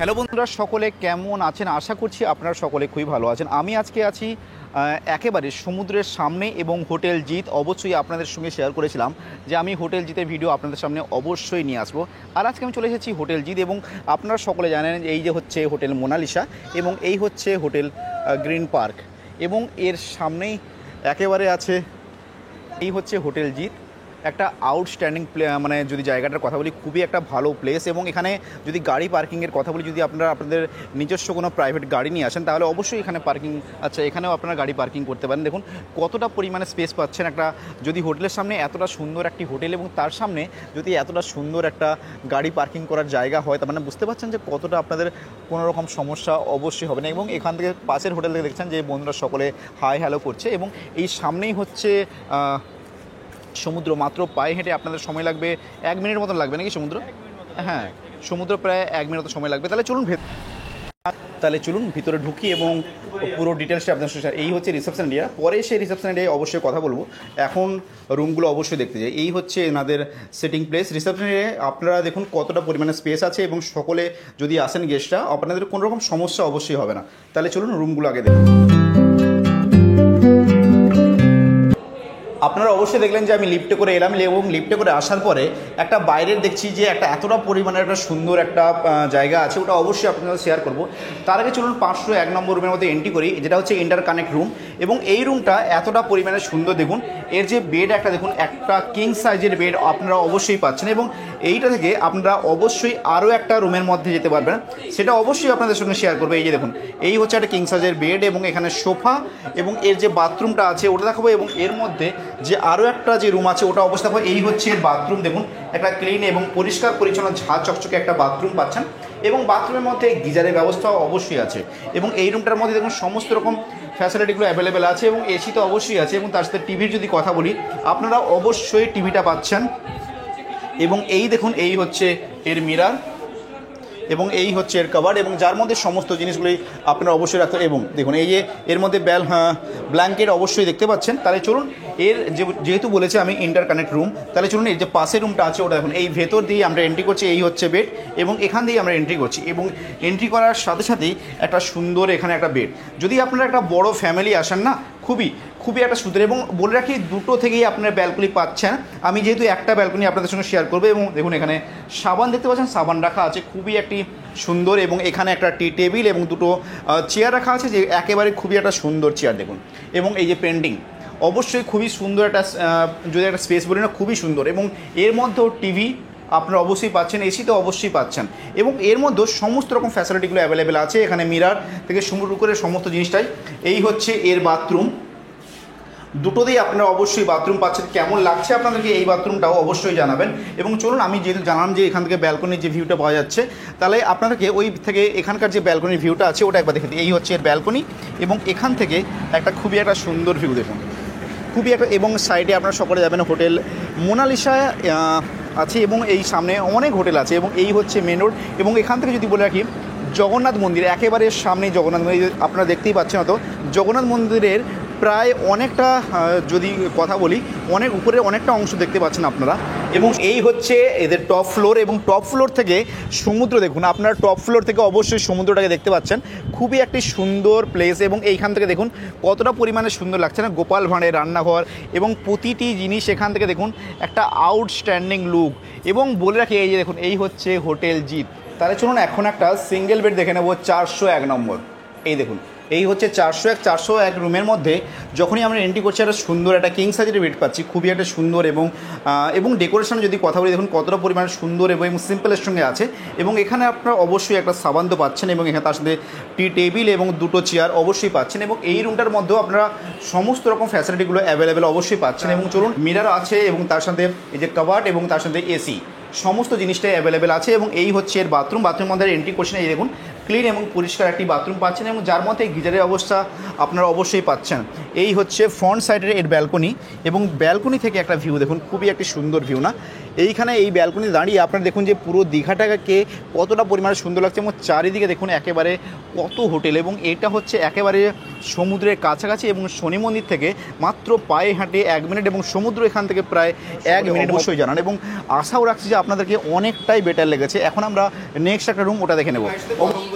Hello বন্ধুরা, সকলে কেমন আছেন? আশা করছি আপনারা সকলে খুবই ভালো আছেন। আমি আজকে আছি একেবারে সমুদ্রের সামনে এবং হোটেল জিত অবশ্যই আপনাদের সঙ্গে শেয়ার করেছিলাম যে আমি হোটেল জিতের ভিডিও আপনাদের সামনে অবশ্যই নিয়ে আসবো। আর আজকে আমি চলে এসেছি হোটেল জিত এবং আপনারা সকলে জানেন এই যে হচ্ছে হোটেল মোনালিসা এবং এই হচ্ছে হোটেল গ্রিন পার্ক এবং এর সামনেই একেবারে আছে এই হচ্ছে হোটেল জিত। একটা আউটস্ট্যান্ডিং মানে যদি জায়গাটার কথা বলি খুবই একটা ভালো প্লেস এবং এখানে যদি গাড়ি পার্কিংয়ের কথা বলি, যদি আপনারা আপনাদের নিজস্ব কোনো প্রাইভেট গাড়ি নিয়ে আসেন তাহলে অবশ্যই এখানে পার্কিং এখানেও আপনারা গাড়ি পার্কিং করতে পারেন। দেখুন কতটা পরিমাণে স্পেস পাচ্ছেন। একটা যদি হোটেলের সামনে এতটা সুন্দর একটি হোটেল এবং তার সামনে যদি এতটা সুন্দর একটা গাড়ি পার্কিং করার জায়গা হয় তার মানে বুঝতে পারছেন যে কতটা আপনাদের কোনো রকম সমস্যা অবশ্যই হবে না। এবং এখান থেকে পাশের হোটেল থেকে দেখছেন যে বন্ধুরা সকলে হাই হ্যালো করছে এবং এই সামনেই হচ্ছে সমুদ্র। মাত্র পায়ে হেঁটে আপনাদের সময় লাগবে 1 মিনিট মতন লাগবে নাকি সমুদ্র? হ্যাঁ, সমুদ্র প্রায় 1 মিনিট মতো সময় লাগবে। তাহলে চলুন ভিতরে ঢুকি এবং পুরো ডিটেলসটা আপনার সাথে। এই হচ্ছে রিসেপশন এরিয়া, পরে সেই রিসেপশন এরিয়ায় অবশ্যই কথা বলবো। এখন রুমগুলো অবশ্যই দেখতে যাই। এই হচ্ছে এনাদের সিটিং প্লেস। রিসেপশন এরিয়ায় আপনারা দেখুন কতটা পরিমাণে স্পেস আছে এবং সকলে যদি আসেন গেস্টরা আপনাদের কোনো রকম সমস্যা অবশ্যই হবে না। তাহলে চলুন রুমগুলো আগে দেখুন। আপনারা অবশ্যই দেখলেন যে আমি লিফটে করে এলাম এবং লিফটে করে আসার পরে একটা বাইরের দেখছি যে একটা এতটা পরিমাণের একটা সুন্দর একটা জায়গা আছে, ওটা অবশ্যই আপনাদের শেয়ার করব। তার আগে চলুন 501 নম্বর রুমের মধ্যে এন্ট্রি করি, যেটা হচ্ছে ইন্টারকানেক্ট রুম এবং এই রুমটা এতটা পরিমাণে সুন্দর। দেখুন এর যে বেড একটা দেখুন, একটা কিং সাইজের বেড আপনারা অবশ্যই পাচ্ছেন এবং এইটা থেকে আপনারা অবশ্যই আরও একটা রুমের মধ্যে যেতে পারবেন, সেটা অবশ্যই আপনাদের সঙ্গে শেয়ার করবো। এই যে দেখুন এই হচ্ছে একটা কিং সাইজের বেড এবং এখানে সোফা এবং এর যে বাথরুমটা আছে ওটা দেখাবো এবং এর মধ্যে যে আরও একটা যে রুম আছে ওটা অবস্থা হয়। এই হচ্ছে বাথরুম, দেখুন একটা ক্লিন এবং পরিষ্কার পরিচ্ছন্ন ঝাঁ চকচকে একটা বাথরুম পাচ্ছেন এবং বাথরুমের মধ্যে গিজারের ব্যবস্থা অবশ্যই আছে এবং এই রুমটার মধ্যে দেখুন সমস্ত রকম ফ্যাসিলিটিগুলো অ্যাভেলেবেল আছে এবং এসি তো অবশ্যই আছে এবং তার সাথে টিভির যদি কথা বলি আপনারা অবশ্যই টিভিটা পাচ্ছেন এবং এই দেখুন এই হচ্ছে এর মিরার এবং এই হচ্ছে এর কভার এবং যার মধ্যে সমস্ত জিনিসগুলি আপনারা অবশ্যই রাখতে। এবং দেখুন এই যে এর মধ্যে ব্ল্যাঙ্কেট অবশ্যই দেখতে পাচ্ছেন। তাহলে চলুন এর যেহেতু বলেছে আমি ইন্টারকানেক্ট রুম, তাহলে চলুন এই যে পাশের রুমটা আছে ওটা দেখুন এই ভেতর দিয়ে আমরা এন্ট্রি করছি। এই হচ্ছে বেড এবং এখান দিয়ে আমরা এন্ট্রি করছি এবং এন্ট্রি করার সাথে সাথেই একটা সুন্দর এখানে একটা বেড। যদি আপনারা একটা বড় ফ্যামিলি আসেন না, খুবই একটা সুন্দর। এবং বলে রাখি দুটো থেকেই আপনারা ব্যালকনি পাচ্ছেন। আমি যেহেতু একটা ব্যালকনি আপনাদের সঙ্গে শেয়ার করবো এবং দেখুন এখানে সাবান দেখতে পাচ্ছেন, সাবান রাখা আছে খুবই একটি সুন্দর এবং এখানে একটা টি টেবিল এবং দুটো চেয়ার রাখা আছে যে একেবারে খুবই একটা সুন্দর চেয়ার দেখুন। এবং এই যে পেন্টিং অবশ্যই খুবই সুন্দর একটা যদি একটা স্পেস বলি না খুবই সুন্দর এবং এর মধ্যেও টিভি আপনারা অবশ্যই পাচ্ছেন, এসি তো অবশ্যই পাচ্ছেন এবং এর মধ্যে সমস্ত রকম ফ্যাসিলিটিগুলো অ্যাভেলেবেল আছে। এখানে মিরার থেকে শুরু করে সমস্ত জিনিসটাই। এই হচ্ছে এর বাথরুম, দুটোতেই আপনারা অবশ্যই বাথরুম পাচ্ছেন। কেমন লাগছে আপনাদেরকে এই বাথরুমটাও অবশ্যই জানাবেন। এবং চলুন আমি যেহেতু জানালাম যে এখান থেকে ব্যালকনির যে ভিউটা পাওয়া যাচ্ছে, তাহলে আপনাদেরকে ওই থেকে এখানকার যে ব্যালকনির ভিউটা আছে ওটা একবার দেখে দিই। এই হচ্ছে এর ব্যালকনি এবং এখান থেকে একটা খুবই একটা সুন্দর ভিউ দেখুন, খুবই একটা। এবং সাইডে আপনারা সকলে যাবেন হোটেল মোনালিসা আছে এবং এই সামনে অনেক হোটেল আছে এবং এই হচ্ছে মেন রোড। এবং এখান থেকে যদি বলে রাখি জগন্নাথ মন্দির একেবারে সামনে জগন্নাথ মন্দির আপনারা দেখতেই পাচ্ছেন। হয়তো জগন্নাথ মন্দিরের প্রায় অনেকটা যদি কথা বলি অনেক উপরে অনেকটা অংশ দেখতে পাচ্ছেন আপনারা। এবং এই হচ্ছে এদের টপ ফ্লোর এবং টপ ফ্লোর থেকে সমুদ্র দেখুন, আপনারা টপ ফ্লোর থেকে অবশ্যই সমুদ্রটাকে দেখতে পাচ্ছেন। খুবই একটি সুন্দর প্লেস এবং এইখান থেকে দেখুন কতটা পরিমাণে সুন্দর লাগছে না, গোপাল ভাঁড়ের রান্নাঘর এবং প্রতিটি জিনিস এখান থেকে দেখুন একটা আউটস্ট্যান্ডিং লুক। এবং বলে রাখি এই যে দেখুন এই হচ্ছে হোটেল জিত। তাহলে চলুন এখন একটা সিঙ্গেল বেড দেখে নেব 401 নম্বর। এই দেখুন এই হচ্ছে 401 রুমের মধ্যে যখনই আমরা এন্ট্রি করছি একটা সুন্দর একটা কিং সাইজের বেড পাচ্ছি, খুবই একটা সুন্দর এবং ডেকোরেশন যদি কথা বলি দেখুন কতটা পরিমাণে সুন্দর এবং সিম্পলের সঙ্গে আছে। এবং এখানে আপনারা অবশ্যই একটা সাবান তো পাচ্ছেন এবং এখানে তার সাথে টি টেবিল এবং দুটো চেয়ার অবশ্যই পাচ্ছেন এবং এই রুমটার মধ্যেও আপনারা সমস্ত রকম ফ্যাসিলিটিগুলো অ্যাভেলেবেল অবশ্যই পাচ্ছেন। এবং চলুন মিরার আছে এবং তার সাথে এই যে কাবার্ড এবং তার সাথে এসি সমস্ত জিনিসটাই অ্যাভেলেবেল আছে। এবং এই হচ্ছে এর বাথরুমের মধ্যে এন্ট্রি করছেন, এই দেখুন ক্লিন এবং পরিষ্কার একটি বাথরুম পাচ্ছেন এবং যার মধ্যে গিজারের অবস্থা আপনারা অবশ্যই পাচ্ছেন। এই হচ্ছে ফ্রন্ট সাইডের এর ব্যালকনি এবং ব্যালকনি থেকে একটা ভিউ দেখুন, খুবই একটি সুন্দর ভিউ না। এইখানে এই ব্যালকনিতে দাঁড়িয়ে আপনারা দেখুন যে পুরো দীঘাটাকে কতটা পরিমাণে সুন্দর লাগছে এবং চারিদিকে দেখুন একেবারে কত হোটেল, এবং এটা হচ্ছে একেবারে সমুদ্রের কাছাকাছি এবং শনি মন্দির থেকে মাত্র পায়ে হাঁটে 1 মিনিট, এবং সমুদ্র এখান থেকে প্রায় 1 মিনিট অবশ্যই জানান, এবং আশাও রাখছি যে আপনাদেরকে অনেকটাই বেটার লেগেছে। এখন আমরা নেক্সট একটা রুম ওটা দেখে নেবো।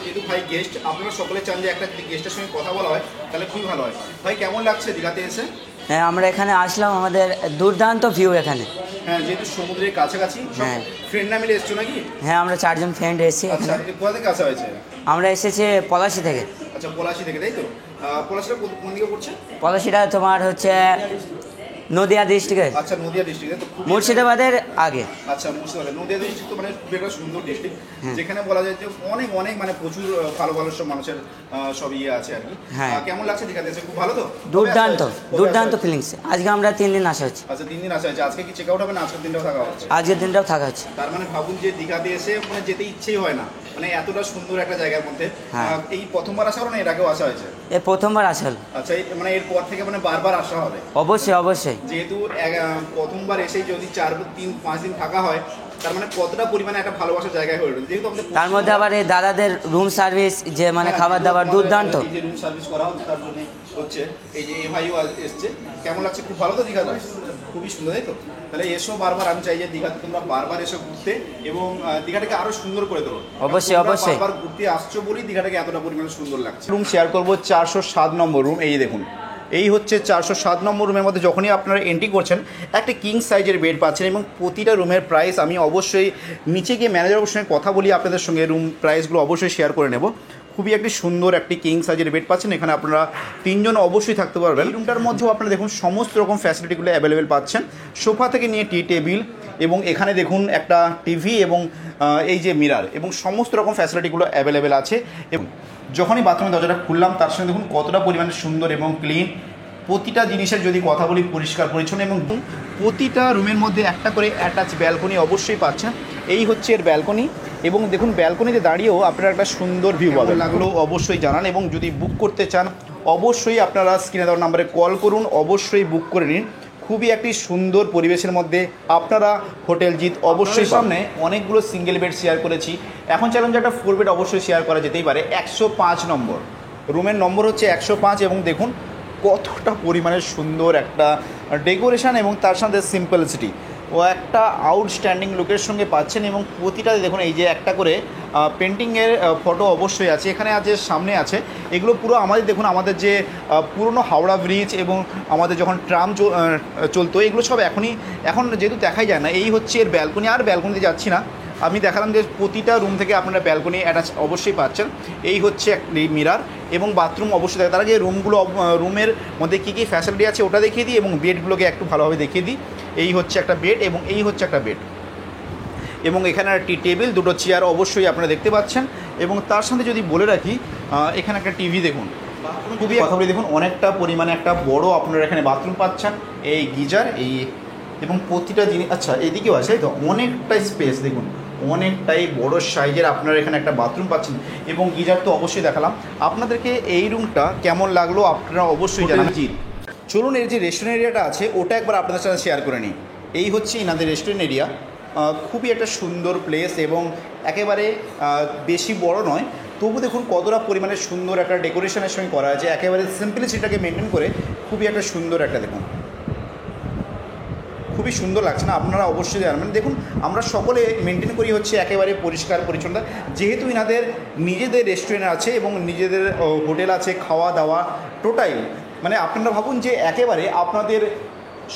যেহেতু ভাই গেস্ট, আপনারা সকলে চান যে একটা গেস্টের সঙ্গে কথা বলা হয়, তাহলে খুবই ভালো হয়। ভাই কেমন লাগছে দীঘাতে এসে? হ্যাঁ, আমরা এখানে আসলাম, আমাদের দুর্দান্ত ভিউ এখানে। হ্যাঁ, যেহেতু সমুদ্রের কাছাকাছি, হ্যাঁ, ফ্রেন্ডরা মিলে এসছো নাকি? হ্যাঁ, আমরা 4 জন ফ্রেন্ড এসেছি। আচ্ছা, কোথা থেকে আসা হয়েছে? আমরা এসেছি পলাশি থেকে। আচ্ছা, পলাশি থেকে, তাই তো? পলাশিটা কোন দিকে পড়ছে? পলাশিটা তোমার হচ্ছে নদিয়া ডিস্ট্রিক্টে। আচ্ছা, নদিয়া ডিস্ট্রিক্টে, তো মুর্শিদাবাদের আগে। আচ্ছা, মুর্শিদাবাদ। নদিয়া ডিস্ট্রিক্ট তো মানে একটা সুন্দর ডিস্ট্রিক্ট, যেখানে বলা যায় যে অনেক অনেক মানে প্রচুর ভালো ভালো সব মানুষের সব ইয়ে আছে আর কি। কেমন লাগছে দীঘাতে এসে? খুব ভালো তো? দুর্দান্ত দুর্দান্ত ফিলিংস। আজকে আমরা 3 দিন আসা হচ্ছে। আচ্ছা, 3 দিন আসা হচ্ছে। আজকে কি চেক আউট হবে না আজকের দিনটাও থাকা হচ্ছে? আজকের দিনটাও থাকা হচ্ছে। তার মানে ভাবুন যে দীঘাতে এসে মানে যেতে ইচ্ছেই হয় না, মানে এতটা সুন্দর একটা জায়গার মধ্যে। এই প্রথমবার আসা হলো না এর আগেও আসা হয়েছে? এই প্রথমবার আসা হলো। আচ্ছা, মানে এরপর থেকে মানে বারবার আসা হবে? অবশ্যই অবশ্যই। যেহেতু প্রথমবার এসেই যদি 4-5 দিন থাকা হয়, তার মানে কতটা পরিমাণে একটা ভালোবাসার জায়গায় হয়ে ওঠে। যেহেতু আমাদের তার মধ্যে আবার এই দাদাদের রুম সার্ভিস, যে মানে খাবার দাবার দুর্দান্ত। এই যে রুম সার্ভিস করা হচ্ছে তার জন্য হচ্ছে এই যে ভাইও এসছে। কেমন লাগছে? খুব ভালো তো দীঘাটা? খুবই সুন্দর, তাই তো? তাহলে এসো বারবার, আমি চাই যে দীঘাতে তোমরা বারবার এসো ঘুরতে এবং দীঘাটাকে আরো সুন্দর করে দেবো। অবশ্যই অবশ্যই। বারবার ঘুরতে আসছো বলেই দীঘাটাকে এতটা পরিমাণে সুন্দর লাগছে। রুম শেয়ার করবো 407 নম্বর রুম। এই দেখুন, এই হচ্ছে 407 নম্বর রুমের মধ্যে যখনই আপনারা এন্ট্রি করছেন একটা কিং সাইজের বেড পাচ্ছেন, এবং প্রতিটা রুমের প্রাইস আমি অবশ্যই নিচে গিয়ে ম্যানেজারের সঙ্গে কথা বলি আপনাদের সঙ্গে রুম প্রাইসগুলো অবশ্যই শেয়ার করে নেব। খুবই একটি সুন্দর একটি কিং সাইজের বেড পাচ্ছেন, এখানে আপনারা 3 জন অবশ্যই থাকতে পারবেন। এই রুমটার মধ্যেও আপনারা দেখুন সমস্ত রকম ফ্যাসিলিটিগুলো অ্যাভেলেবেল পাচ্ছেন, সোফা থেকে নিয়ে টি টেবিল, এবং এখানে দেখুন একটা টিভি এবং এই যে মিরার, এবং সমস্ত রকম ফ্যাসিলিটিগুলো অ্যাভেলেবেল আছে। এবং যখনই বাথরুমের দরজাটা খুললাম তার সঙ্গে দেখুন কতটা পরিমাণে সুন্দর এবং ক্লিন। প্রতিটা জিনিসের যদি কথা বলি পরিষ্কার পরিচ্ছন্ন, এবং প্রতিটা রুমের মধ্যে একটা করে অ্যাটাচ ব্যালকনি অবশ্যই পাচ্ছেন। এই হচ্ছে এর ব্যালকনি, এবং দেখুন ব্যালকনিতে দাঁড়িয়েও আপনারা একটা সুন্দর ভিউ পাবেন। লাগলো অবশ্যই জানান, এবং যদি বুক করতে চান অবশ্যই আপনারা স্ক্রিনে দেওয়ার নাম্বারে কল করুন, অবশ্যই বুক করে নিন। খুবই একটি সুন্দর পরিবেশের মধ্যে আপনারা হোটেল জিত অবশ্যই। সামনে অনেকগুলো সিঙ্গেল বেড শেয়ার করেছি, এখন চ্যালেঞ্জ একটা 4 বেড অবশ্যই শেয়ার করা যেতেই পারে। 105 নম্বর রুমের নম্বর হচ্ছে 105, এবং দেখুন কতটা পরিমাণে সুন্দর একটা ডেকোরেশন এবং তার সাথে সিম্পলসিটি ও একটা আউটস্ট্যান্ডিং লুকের সঙ্গে পাচ্ছেন। এবং প্রতিটা দেখুন এই যে একটা করে পেন্টিংয়ের ফটো অবশ্যই আছে এখানে, আছে সামনে আছে। এগুলো পুরো আমাদের দেখুন আমাদের যে পুরনো হাওড়া ব্রিজ এবং আমাদের যখন ট্রাম চলতো এগুলো সব এখন যেহেতু দেখাই যায় না। এই হচ্ছে এর ব্যালকনি, আর ব্যালকনিতে যাচ্ছি না, আমি দেখালাম যে প্রতিটা রুম থেকে আপনারা ব্যালকনি অ্যাটাচ অবশ্যই পাচ্ছেন। এই হচ্ছে একটি মিরার এবং বাথরুম অবশ্যই থাকে। তার আগে রুমের মধ্যে কী কী ফ্যাসিলিটি আছে ওটা দেখিয়ে দিই, এবং বেডগুলোকে একটু ভালোভাবে দেখিয়ে দিই। এই হচ্ছে একটা বেড, এবং এই হচ্ছে একটা বেড, এবং এখানে একটি টেবিল, 2টো চেয়ার অবশ্যই আপনারা দেখতে পাচ্ছেন। এবং তার সাথে যদি বলে রাখি এখানে একটা টিভি দেখুন, খুবই কথা বলি দেখুন অনেকটা পরিমাণে একটা বড় আপনারা এখানে বাথরুম পাচ্ছেন, এই গিজার এই, এবং প্রতিটা জিনিস আচ্ছা এদিকেও আছে, তাই তো অনেকটাই স্পেস দেখুন, অনেকটাই বড় সাইজের আপনারা এখানে একটা বাথরুম পাচ্ছেন, এবং গিজার তো অবশ্যই দেখালাম আপনাদেরকে। এই রুমটা কেমন লাগলো আপনারা অবশ্যই জানান। চলুন এর যে রেস্টুরেন্ট এরিয়াটা আছে ওটা একবার আপনাদের সাথে শেয়ার করে নিই। এই হচ্ছে ইনাদের রেস্টুরেন্ট এরিয়া, খুবই একটা সুন্দর প্লেস এবং একেবারে বেশি বড় নয়, তবু দেখুন কতটা পরিমাণে সুন্দর একটা ডেকোরেশনের সঙ্গে করা আছে, একেবারে সিম্পলিসিটিটাকে মেনটেন করে খুবই একটা সুন্দর একটা দেখুন, খুবই সুন্দর লাগছে না? আপনারা অবশ্যই জানবেন। দেখুন আমরা সকলে মেনটেন করি হচ্ছে একেবারে পরিষ্কার পরিচ্ছন্নতা, যেহেতু ইনাদের নিজেদের রেস্টুরেন্ট আছে এবং নিজেদের হোটেল আছে, খাওয়া দাওয়া টোটাল মানে আপনারা ভাবুন যে একেবারে আপনাদের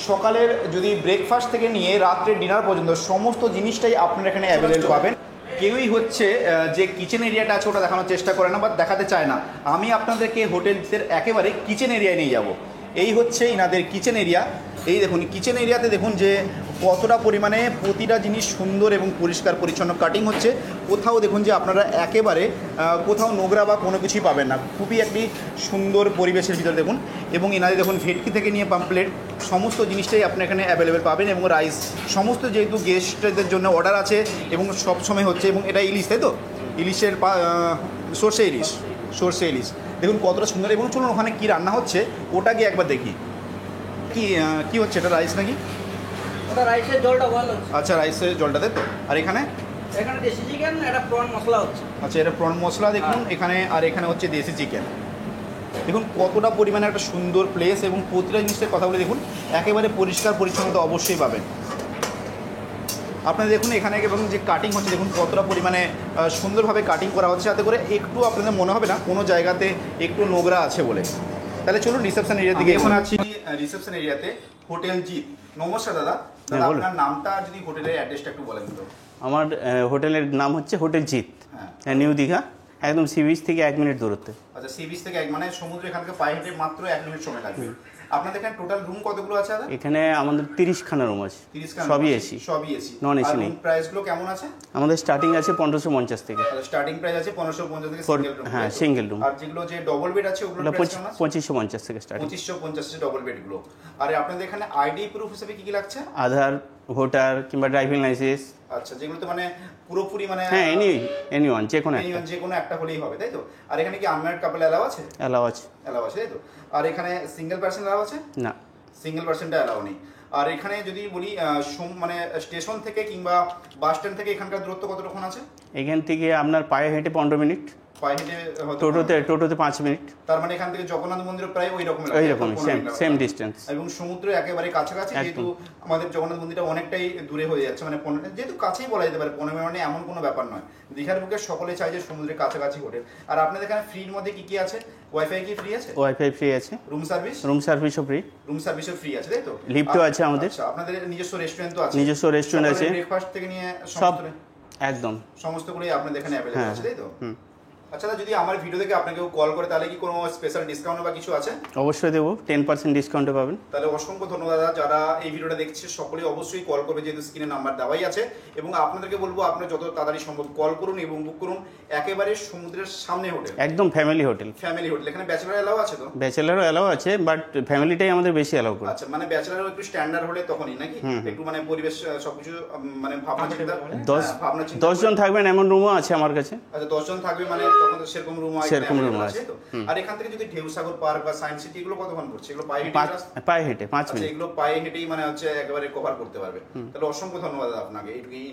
সকালের যদি ব্রেকফাস্ট থেকে নিয়ে রাত্রে ডিনার পর্যন্ত সমস্ত জিনিসটাই আপনারা এখানে অ্যাভেলেবল পাবেন। কেউই হচ্ছে যে কিচেন এরিয়াটা আছে ওটা দেখানোর চেষ্টা করে না বা দেখাতে চায় না। আমি আপনাদেরকে হোটেলসের একেবারে কিচেন এরিয়ায় নিয়ে যাব। এই হচ্ছে ইনাদের কিচেন এরিয়া। এই দেখুন কিচেন এরিয়াতে দেখুন যে কতটা পরিমাণে প্রতিটা জিনিস সুন্দর এবং পরিষ্কার পরিচ্ছন্ন কাটিং হচ্ছে। কোথাও দেখুন যে আপনারা একেবারে কোথাও নোংরা বা কোনো কিছুই পাবেন না, খুবই একটি সুন্দর পরিবেশের ভিতরে দেখুন। এবং ইনাদের দেখুন ভেটকি থেকে নিয়ে পাম্পলেট সমস্ত জিনিসটাই আপনি এখানে অ্যাভেলেবেল পাবেন, এবং রাইস সমস্ত যেহেতু গেস্টদের জন্য অর্ডার আছে এবং সব সময় হচ্ছে। এবং এটা ইলিশ, তাই তো? ইলিশের সর্ষে ইলিশ দেখুন কতটা সুন্দর। এবং চলুন ওখানে কী রান্না হচ্ছে ওটা গিয়ে একবার দেখি। কি হচ্ছে এটা? রাইস নাকি? ওটা রাইসের জলটা বল হচ্ছে। আচ্ছা, রাইসের জলটাতে তো। আর এখানে এখানে দেশি চিকেন, এটা প্রন মশলা হচ্ছে। আচ্ছা, এটা প্রন মশলা দেখুন এখানে, আর এখানে হচ্ছে দেশি চিকেন। দেখুন কতটা পরিমাণে একটা সুন্দর প্লেস, এবং প্রতিটা জিনিসের কথা বলে দেখুন একেবারে পরিষ্কার পরিচ্ছন্নতা অবশ্যই পাবেন। আপনারা দেখুন এখানে এবং যে কাটিং হচ্ছে দেখুন কতটা পরিমাণে সুন্দরভাবে কাটিং করা হচ্ছে, যাতে করে একটু আপনাদের মনে হবে না কোনো জায়গাতে একটু নোংরা আছে বলে। তাহলে চলুন রিসেপশন এরিয়ার দিকে। এখন আছি রিসেপশন এরিয়াতে, হোটেল জিত। নমস্কার দাদা, দাদা বলুন। আপনার নামটা যদি হোটেলের অ্যাড্রেসটা একটু বলেন তো। আমার হোটেলের নাম হচ্ছে হোটেল জিত, হ্যাঁ। নিউ দীঘা, একদম সি বিচ থেকে 1 মিনিট দূরত্বে। আচ্ছা, সি বিচ থেকে মানে সমুদ্র এখান থেকে পায়ে হেঁটে মাত্র 1 মিনিট সময় লাগবে। আপনাদের এখানে টোটাল রুম কতগুলো আছে দাদা? এখানে আমাদের 30খানা রুম আছে, 30 খানা সবই room আছে? এসি, সবই এসি। নন এসি নেই। প্রাইসগুলো কেমন আছে? আমাদের স্টার্টিং আছে 1550 থেকে। স্টার্টিং প্রাইস আছে 1550 থেকে For- সিঙ্গেল রুম। হ্যাঁ, single room। আর যেগুলো যে ডবল বেড আছে ওগুলো ওগুলো প্রাইস কেমন আছে? 2550 থেকে স্টার্টিং। 2550 ডবল বেড গুলো। আর আপনাদের এখানে আইডি প্রুফ হিসেবে কি কি লাগছে? আধার, ভোটার কিংবা ড্রাইভিং লাইসেন্স। আচ্ছা, যেগুলো তো মানে পুরোপুরি মানে হ্যাঁ, এনিওয়ান যে কোনো একটা যে কোনো একটা হলেই হবে, তাই তো? আর এখানে কি আনম্যারিড কাপল অ্যালাউ আছে? অ্যালাউ আছে। অ্যালাউ আছে, তাই তো? আর এখানে সিঙ্গেল পার্সন অ্যালাউ আছে? না, সিঙ্গেল পার্সনটা অ্যালাউ নেই। আর এখানে যদি বলি মানে স্টেশন থেকে কিংবা বাস স্ট্যান্ড থেকে এখানকার দূরত্ব কতটুকু আছে? এখান থেকে আপনার পায়ে হেঁটে 15 মিনিট, পায়ে হেঁটে হয়তো টোটোতে 5 মিনিট। তার মানে এখান থেকে জগন্নাথ মন্দির প্রায় ওই রকম ওইরকমই, সেম ডিস্টেন্স। এবং সমুদ্র একেবারে কাছাকাছি, যেহেতু আমাদের জগন্নাথ মন্দিরটা অনেকটাই দূরে হয়ে যাচ্ছে, মানে 15 যেহেতু কাছেই বলা যেতে পারে, 15 মিনিট মানে এমন কোনো ব্যাপার নয়। দীঘার বুকে সকলে চাই যে সমুদ্রের কাছাকাছি হোটেল। আর আপনাদের এখানে ফ্রির মধ্যে কি কি আছে? ওয়াইফাই কি ফ্রি আছে? ওয়াইফাই ফ্রি আছে, রুম সার্ভিস? রুম সার্ভিসও ফ্রি, রুম সার্ভিসও ফ্রি আছে, তাই তো? লিফটও আছে আমাদের। আচ্ছা, আপনাদের নিজস্ব রেস্টুরেন্ট তো আছে? নিজস্ব রেস্টুরেন্ট আছে, ব্রেকফাস্ট থেকে নিয়ে সব একদম সমস্তগুলোই আপনাদের এখানে অ্যাভেলেবল হ্যাঁ, আছে, তাই তো? হুম। আচ্ছা দাদা, যদি আমার ভিডিও দেখে আপনাকে কেউ কল করে তাহলে কি কোনো স্পেশাল ডিসকাউন্ট বা কিছু আছে? অবশ্যই দেবো, 10% ডিসকাউন্টে পাবেন। তাহলে অসংখ্য ধন্যবাদ দাদা। যারা এই ভিডিওটা দেখছে সকলেই অবশ্যই কল করবে, যেহেতু স্ক্রিনে নাম্বার দেওয়াই আছে। এবং আপনাদেরকে বলবো আপনারা যত তাড়াতাড়ি সম্ভব কল করুন এবং বুক করুন। একেবারে সমুদ্রের সামনে হোটেল, একদম ফ্যামিলি হোটেল। Family hotel. এখানে ব্যাচেলার এলাও আছে তো? ব্যাচেলারও অ্যালাউ আছে, বাট ফ্যামিলিটাই আমাদের বেশি অ্যালাউ করে। আচ্ছা, মানে ব্যাচেলারও একটু স্ট্যান্ডার্ড হলে তখনই নাকি একটু মানে পরিবেশ সবকিছু মানে ভাবনা চিন্তা, ভাবনা চিন্তা 10 জন থাকবেন এমন রুমও আছে আমার কাছে। আচ্ছা, 10 জন থাকবে মানে তখন তো সেরকম রুম সেরকম room আছে। তো। আর এখান থেকে যদি ঢেউসাগর পার্ক বা সায়েন্স সিটি এগুলো কতক্ষণ পড়ছে? এগুলো পায়ে হেঁটে পায়ে হেঁটে 5 আচ্ছা, মিনিট। এগুলো পায়ে হেঁটেই মানে হচ্ছে একেবারে কভার করতে পারবে। তাহলে অসংখ্য ধন্যবাদ আপনাকে। এইটুকুই।